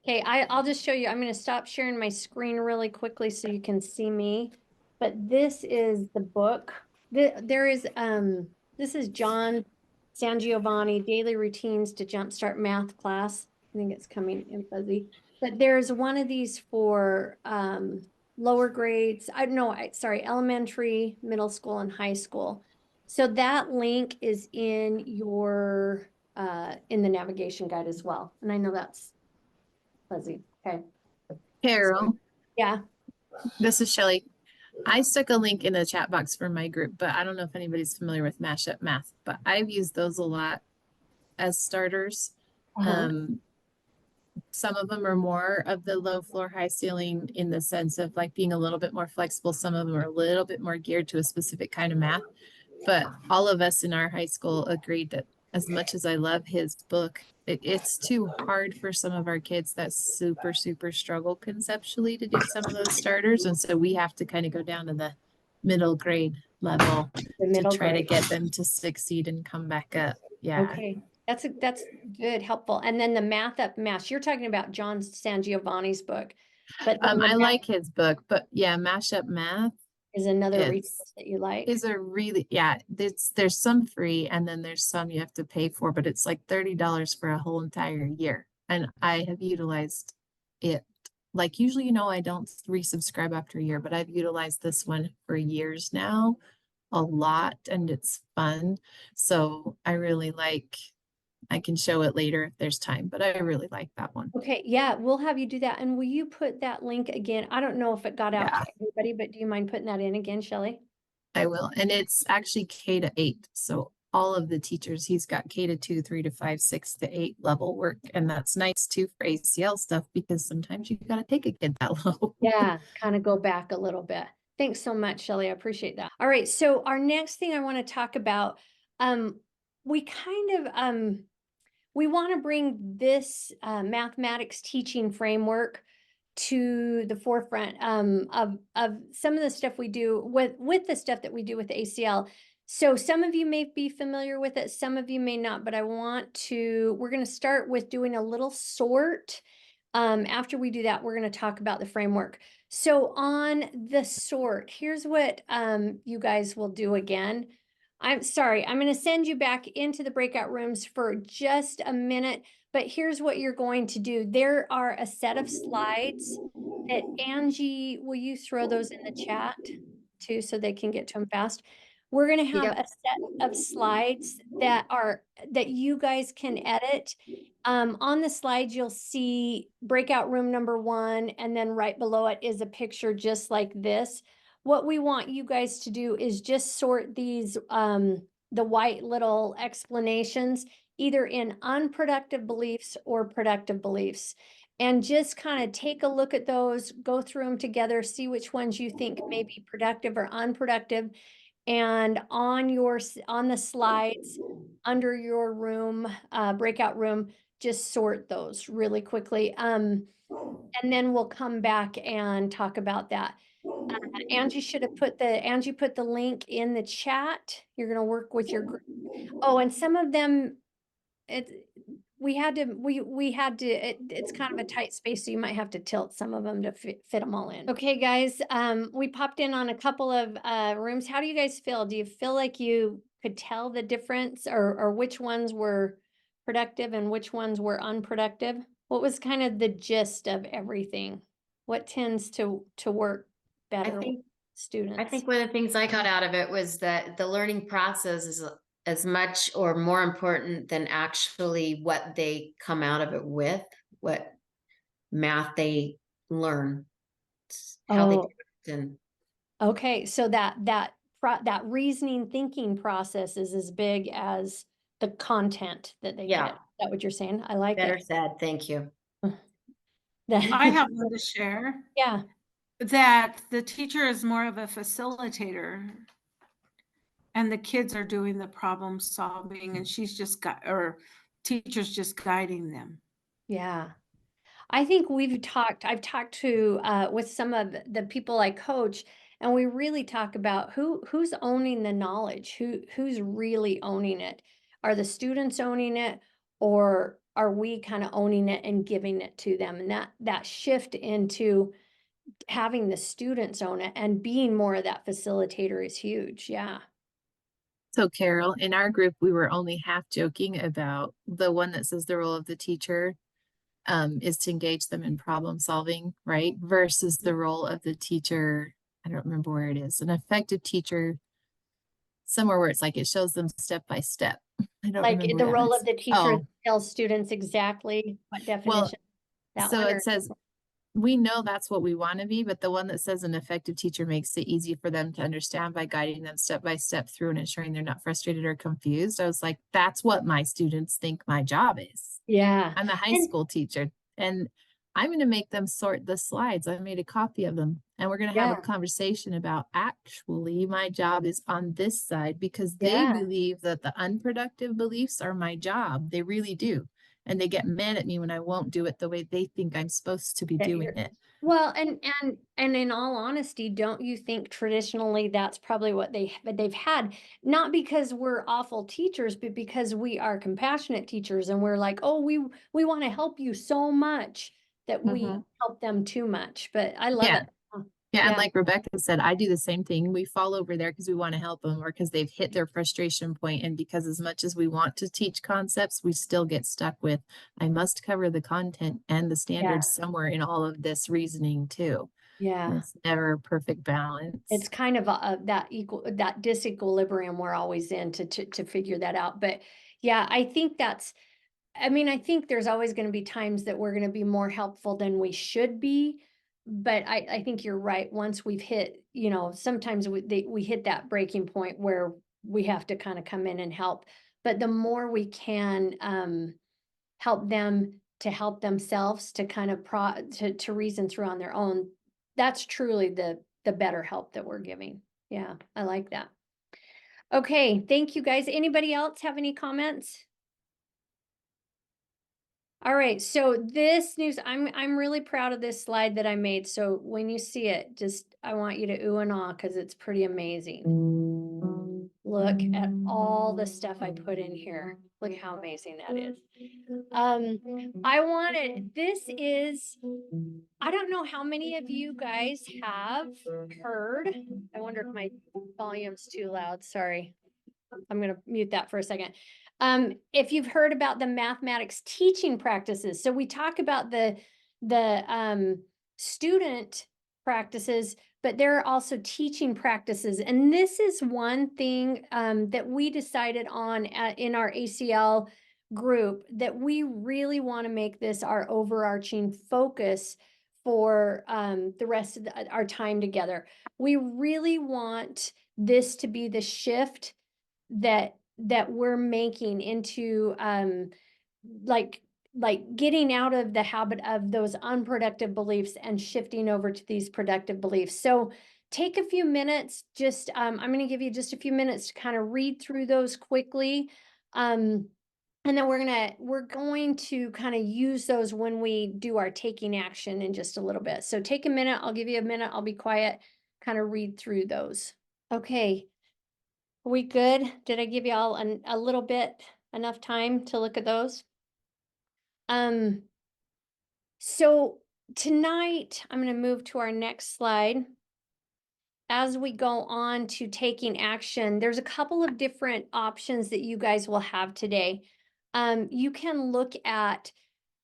Okay, I'll just show you. I'm going to stop sharing my screen really quickly so you can see me. But this is the book. This is John Sangiovanni, Daily Routines to Jumpstart Math Class. I think it's coming in fuzzy. But there's one of these for lower grades. Sorry, elementary, middle school, and high school. So that link is in your in the navigation guide as well. And I know that's fuzzy. Okay. Carol, Yeah. this is Shelly. I stuck a link in the chat box for my group, but I don't know if anybody's familiar with Mashup Math, but I've used those a lot as starters. Uh-huh. Some of them are more of the low floor, high ceiling in the sense of like being a little bit more flexible. Some of them are a little bit more geared to a specific kind of math. But all of us in our high school agreed that as much as I love his book, it's too hard for some of our kids that super struggle conceptually to do some of those starters. And so we have to kind of go down to the middle grade level The to middle try to grade. get them to succeed and come back up. Yeah. Okay. That's good, helpful. And then the math up mash. You're talking about John Sangiovanni's book, but then the I math like his book, but yeah, Mashup Math, is another resource it's that you like. is a really, yeah, there's some free and then there's some you have to pay for, but it's like $30 for a whole entire year. And I have utilized it. Like usually, I don't resubscribe after a year, but I've utilized this one for years now a lot and it's fun. So I really like, I can show it later if there's time, but I really like that one. Okay, yeah, we'll have you do that. And will you put that link again? I don't know if it got out Yeah, to everybody, but do you mind putting that in again, Shelley? I will. And it's actually K-8. So all of the teachers, he's got K-2, 3-5, 6-8 level work. And that's nice too for ACL stuff because sometimes you got to take a kid that low. Yeah, kind of go back a little bit. Thanks so much, Shelley. I appreciate that. All right, so our next thing I want to talk about, we kind of we want to bring this mathematics teaching framework to the forefront of some of the stuff we do with the stuff that we do with the ACL. So some of you may be familiar with it, some of you may not, but we're going to start with doing a little sort. After we do that, we're going to talk about the framework. So on the sort, here's what you guys will do again. I'm sorry, I'm going to send you back into the breakout rooms for just a minute, but here's what you're going to do. There are a set of slides that Angie, will you throw those in the chat too so they can get to them fast? We're going to have Yep. a set of slides that you guys can edit. On the slides, you'll see breakout room number 1, and then right below it is a picture just like this. What we want you guys to do is just sort these, the white little explanations, either in unproductive beliefs or productive beliefs. And just kind of take a look at those, go through them together, see which ones you think may be productive or unproductive. And on the slides under your room, breakout room, just sort those really quickly. And then we'll come back and talk about that. Angie put the link in the chat. You're going to work with your group. Oh, and some of them, it's kind of a tight space, so you might have to tilt some of them to fit them all in. Okay, guys, we popped in on a couple of rooms. How do you guys feel? Do you feel like you could tell the difference or which ones were productive and which ones were unproductive? What was kind of the gist of everything? What tends to work better with students? I think one of the things I got out of it was that the learning process is as much or more important than actually what they come out of it with, what math they learn, how they do it. And Okay, so that reasoning thinking process is as big as the content that they yeah, get. Is that what you're saying? I like better it. said. Thank you. I have one to share. Yeah. That the teacher is more of a facilitator and the kids are doing the problem solving and teacher's just guiding them. Yeah. I think I've talked to with some of the people I coach, and we really talk about who's owning the knowledge, who's really owning it. Are the students owning it, or are we kind of owning it and giving it to them? And that shift into having the students own it and being more of that facilitator is huge. Yeah. So Carol, in our group, we were only half joking about the one that says the role of the teacher is to engage them in problem solving, right? Versus the role of the teacher. I don't remember where it is. An effective teacher, somewhere where it's like it shows them step by step. I don't Like remember the where that role is. of the teacher Oh, tells students exactly what well, definition that so one it or says we know that's what we want to be, but the one that says an effective teacher makes it easy for them to understand by guiding them step by step through and ensuring they're not frustrated or confused. I was like, that's what my students think my job is. yeah. I'm a high And school teacher and I'm going to make them sort the slides. I made a copy of them and we're going to have yeah, a conversation about actually my job is on this side because they yeah. believe that the unproductive beliefs are my job. They really do. And they get mad at me when I won't do it the way they think I'm supposed to be That doing you're it. well, and in all honesty, don't you think traditionally that's probably what they've had, not because we're awful teachers, but because we are compassionate teachers and we're like, oh, we want to help you so much that we help them too much. But I love Yeah. it. Huh. Yeah, and Yeah, like Rebecca said, I do the same thing. We fall over there because we want to help them or because they've hit their frustration point. And because as much as we want to teach concepts, we still get stuck with, I must cover the content and the yeah, standards somewhere in all of this reasoning too. And yeah. it's never a perfect balance. It's kind of that disequilibrium we're always in to figure that out. But yeah, I think I think there's always going to be times that we're going to be more helpful than we should be. But I think you're right. Once we've hit, sometimes we hit that breaking point where we have to kind of come in and help. But the more we can help them to help themselves to kind of to reason through on their own, that's truly the better help that we're giving. Yeah, I like that. Okay, thank you guys. Anybody else have any comments? All right, so this news, I'm really proud of this slide that I made. So when you see it, I want you to ooh and ah because it's pretty amazing. Look at all the stuff I put in here. Look how amazing that is. I don't know how many of you guys have heard. I wonder if my volume's too loud. Sorry. I'm going to mute that for a second. If you've heard about the mathematics teaching practices, so we talk about the student practices, but there are also teaching practices, and this is one thing that we decided on in our ACL group that we really want to make this our overarching focus for the rest of our time together. We really want this to be the shift that we're making into like getting out of the habit of those unproductive beliefs and shifting over to these productive beliefs. So take a few minutes, I'm going to give you just a few minutes to kind of read through those quickly. And then we're going to kind of use those when we do our taking action in just a little bit. So take a minute, I'll give you a minute, I'll be quiet, kind of read through those. Okay. Are we good? Did I give you all a little bit enough time to look at those? So tonight I'm going to move to our next slide. As we go on to taking action, there's a couple of different options that you guys will have today. You can look at,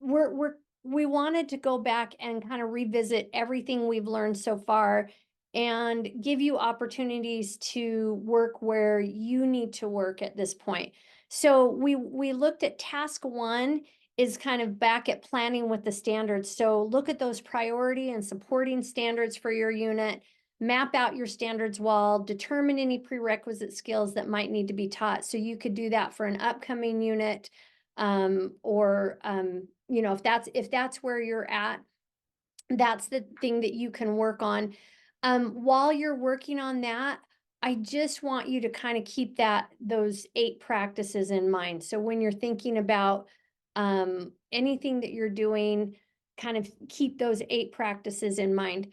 we wanted to go back and kind of revisit everything we've learned so far and give you opportunities to work where you need to work at this point. So we looked at task 1 is kind of back at planning with the standards. So look at those priority and supporting standards for your unit, map out your standards wall, determine any prerequisite skills that might need to be taught. So you could do that for an upcoming unit, or if that's where you're at, that's the thing that you can work on. While you're working on that, I just want you to kind of keep those 8 practices in mind. So when you're thinking about anything that you're doing, kind of keep those 8 practices in mind.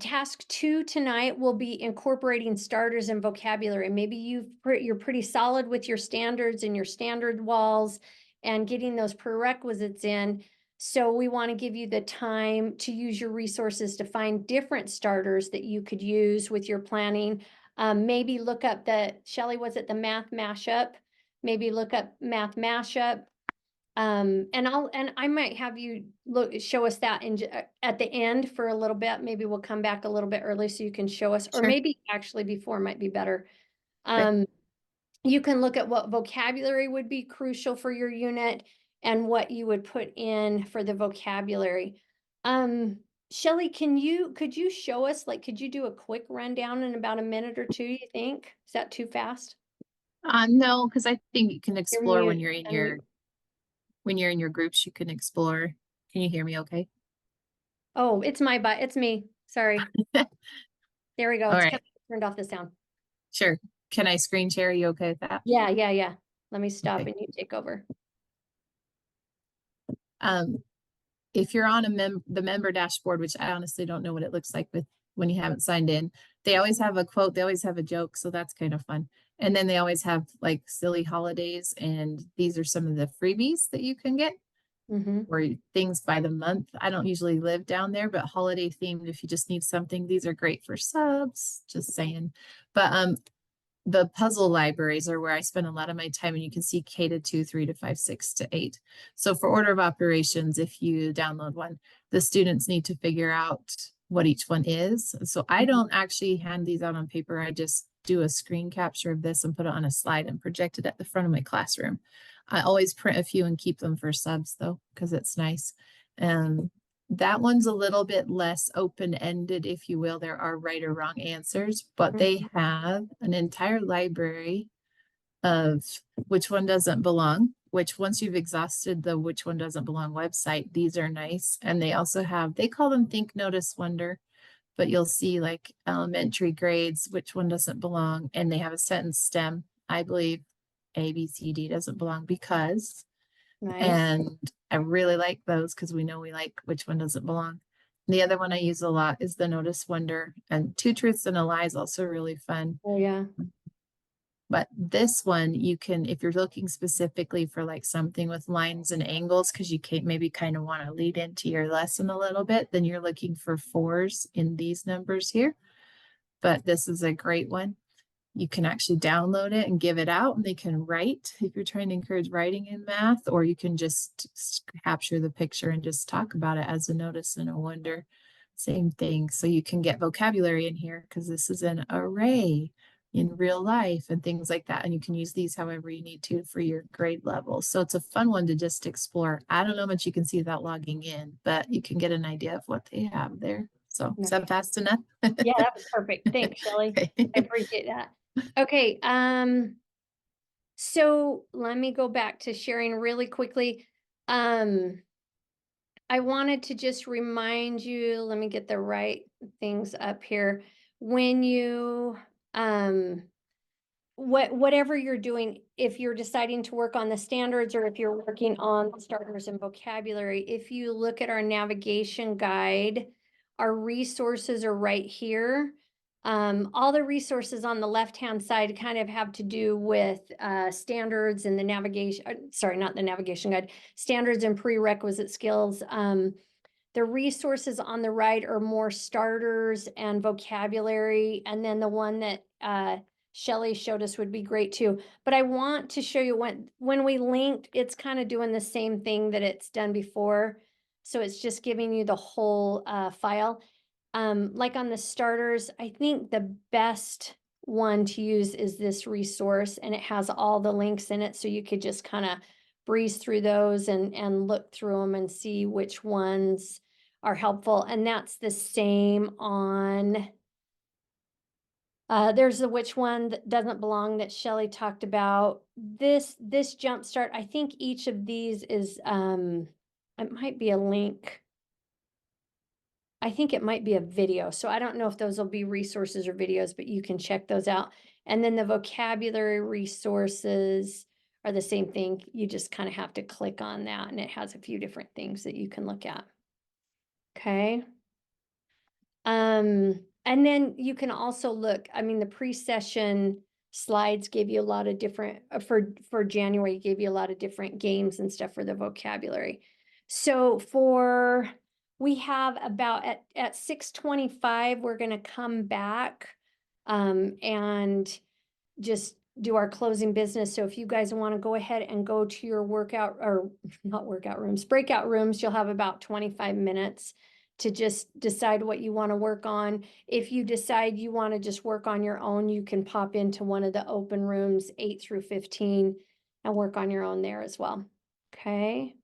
Task 2 tonight will be incorporating starters and vocabulary. Maybe you're pretty solid with your standards and your standard walls, and getting those prerequisites in. So we want to give you the time to use your resources to find different starters that you could use with your planning. Maybe look up Shelley, was it the math mashup? Maybe look up math mashup. And I might have you show us that at the end for a little bit. Maybe we'll come back a little bit early so you can show us, or Sure. maybe actually before might be better. You can look at what vocabulary would be crucial for your unit and what you would put in for the vocabulary. Shelley, could you show us, like, could you do a quick rundown in about a minute or two, you think? Is that too fast? No, because I think you can You're explore when mute, you're in unmute. when you're in your groups, you can explore. Can you hear me okay? Oh, it's me. Sorry. There we go. All It's right, turned off the sound. sure. Can I screen share? Are you okay with that? Yeah. Let me stop Okay. and you take over. If you're on the member dashboard, which I honestly don't know what it looks like with when you haven't signed in, they always have a quote, they always have a joke, so that's kind of fun. And then they always have like silly holidays, and these are some of the freebies that you can get. Or things by the month. I don't usually live down there, but holiday themed, if you just need something, these are great for subs, just saying. But the puzzle libraries are where I spend a lot of my time, and you can see K to 2, 3 to 5, 6 to 8. So for order of operations, if you download one, the students need to figure out what each one is. So I don't actually hand these out on paper. I just do a screen capture of this and put it on a slide and project it at the front of my classroom. I always print a few and keep them for subs though, because it's nice. That one's a little bit less open-ended, if you will. There are right or wrong answers, but they have an entire library of which one doesn't belong, which once you've exhausted the which one doesn't belong website, these are nice. And they also have, they call them Think, Notice, Wonder, but you'll see like elementary grades, which one doesn't belong. And they have a sentence stem. I believe A, B, C, D doesn't belong because, Nice. and I really like those because we know we like which one doesn't belong. The other one I use a lot is the Notice, Wonder, and Two Truths and a Lie is also really fun. Oh, yeah. But this one, you can, if you're looking specifically for like something with lines and angles, because you can maybe kind of want to lead into your lesson a little bit, then you're looking for 4s in these numbers here. But this is a great one. You can actually download it and give it out, and they can write if you're trying to encourage writing in math, or you can just capture the picture and just talk about it as a notice and a wonder. Same thing. So you can get vocabulary in here because this is an array in real life and things like that. And you can use these however you need to for your grade level. So it's a fun one to just explore. I don't know how much you can see without logging in, but you can get an idea of what they have there. So is that fast enough? Yeah, that was perfect. Thanks, Shelley. I appreciate that. Okay, so let me go back to sharing really quickly. I wanted to just remind you, let me get the right things up here. When you, whatever you're doing, if you're deciding to work on the standards or if you're working on starters and vocabulary, if you look at our navigation guide, our resources are right here. All the resources on the left-hand side kind of have to do with standards and the navigation, sorry, not the navigation guide, standards and prerequisite skills. The resources on the right are more starters and vocabulary. And then the one that Shelley showed us would be great too. But I want to show you when we linked, it's kind of doing the same thing that it's done before. So it's just giving you the whole file. Like on the starters, I think the best one to use is this resource, and it has all the links in it. So you could just kind of breeze through those and look through them and see which ones are helpful. And that's the same on, there's the which one that doesn't belong that Shelley talked about. This Jumpstart, I think each of these is, it might be a link. I think it might be a video. So I don't know if those will be resources or videos, but you can check those out. And then the vocabulary resources are the same thing. You just kind of have to click on that, and it has a few different things that you can look at. Okay. And then you can also look, I mean, the pre-session slides gave you a lot of different, for January, gave you a lot of different games and stuff for the vocabulary. So we have about at 6:25, we're gonna come back and just do our closing business. So if you guys want to go ahead and go to your workout, or not workout rooms, breakout rooms, you'll have about 25 minutes to just decide what you want to work on. If you decide you want to just work on your own, you can pop into one of the open rooms, 8 through 15, and work on your own there as well. Okay.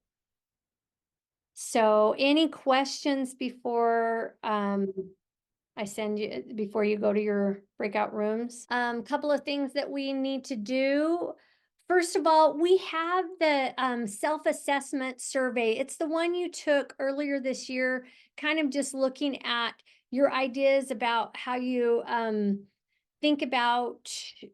So any questions before I send you, before you go to your breakout rooms? Couple of things that we need to do. First of all, we have the self-assessment survey. It's the one you took earlier this year, kind of just looking at your ideas about how you think about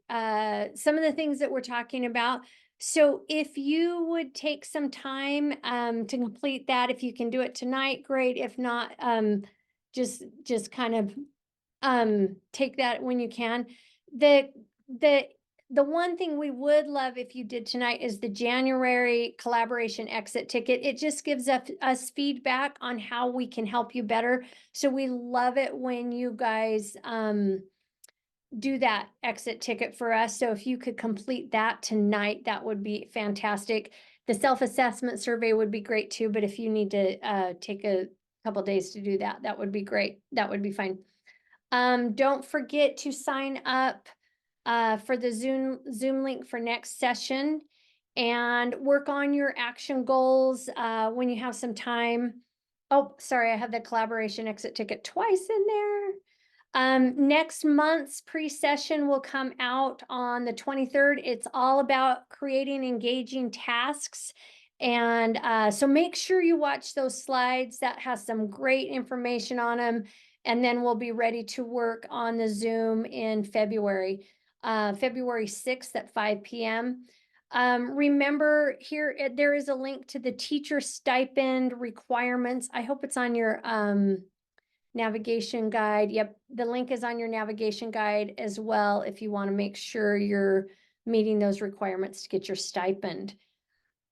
some of the things that we're talking about. So if you would take some time to complete that, if you can do it tonight, great. If not, just kind of take that when you can. The one thing we would love if you did tonight is the January collaboration exit ticket. It just gives us feedback on how we can help you better. So we love it when you guys do that exit ticket for us. So if you could complete that tonight, that would be fantastic. The self-assessment survey would be great too, but if you need to take a couple days to do that, that would be great. That would be fine. Don't forget to sign up for the Zoom link for next session, and work on your action goals when you have some time. Oh, sorry, I have the collaboration exit ticket twice in there. Next month's pre-session will come out on the 23rd. It's all about creating engaging tasks. And so make sure you watch those slides. That has some great information on them. And then we'll be ready to work on the Zoom in February, February 6th at 5 p.m. Remember here, there is a link to the teacher stipend requirements. I hope it's on your navigation guide. Yep, the link is on your navigation guide as well if you want to make sure you're meeting those requirements to get your stipend.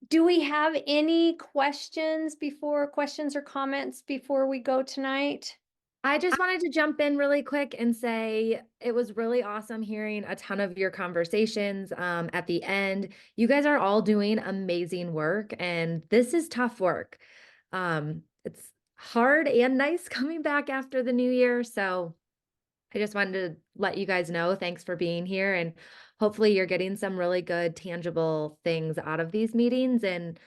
Do we have any questions or comments before we go tonight? I just wanted to jump in really quick and say it was really awesome hearing a ton of your conversations at the end. You guys are all doing amazing work, and this is tough work. It's hard and nice coming back after the new year. So I just wanted to let you guys know, thanks for being here, and hopefully you're getting some really good, tangible things out of these meetings. And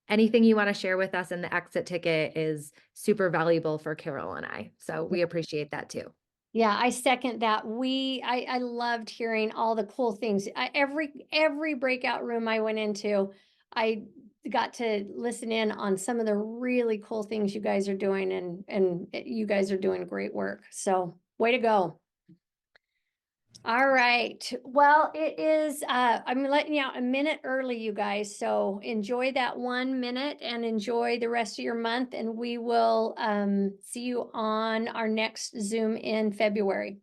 anything you want to share with us in the exit ticket is super valuable for Carol and I. So we appreciate that too. Yeah, I second that. I loved hearing all the cool things. Every breakout room I went into, I got to listen in on some of the really cool things you guys are doing, and you guys are doing great work. So way to go. All right. Well, it is, I'm letting you out a minute early, you guys. So enjoy that 1 minute and enjoy the rest of your month. And we will see you on our next Zoom in February.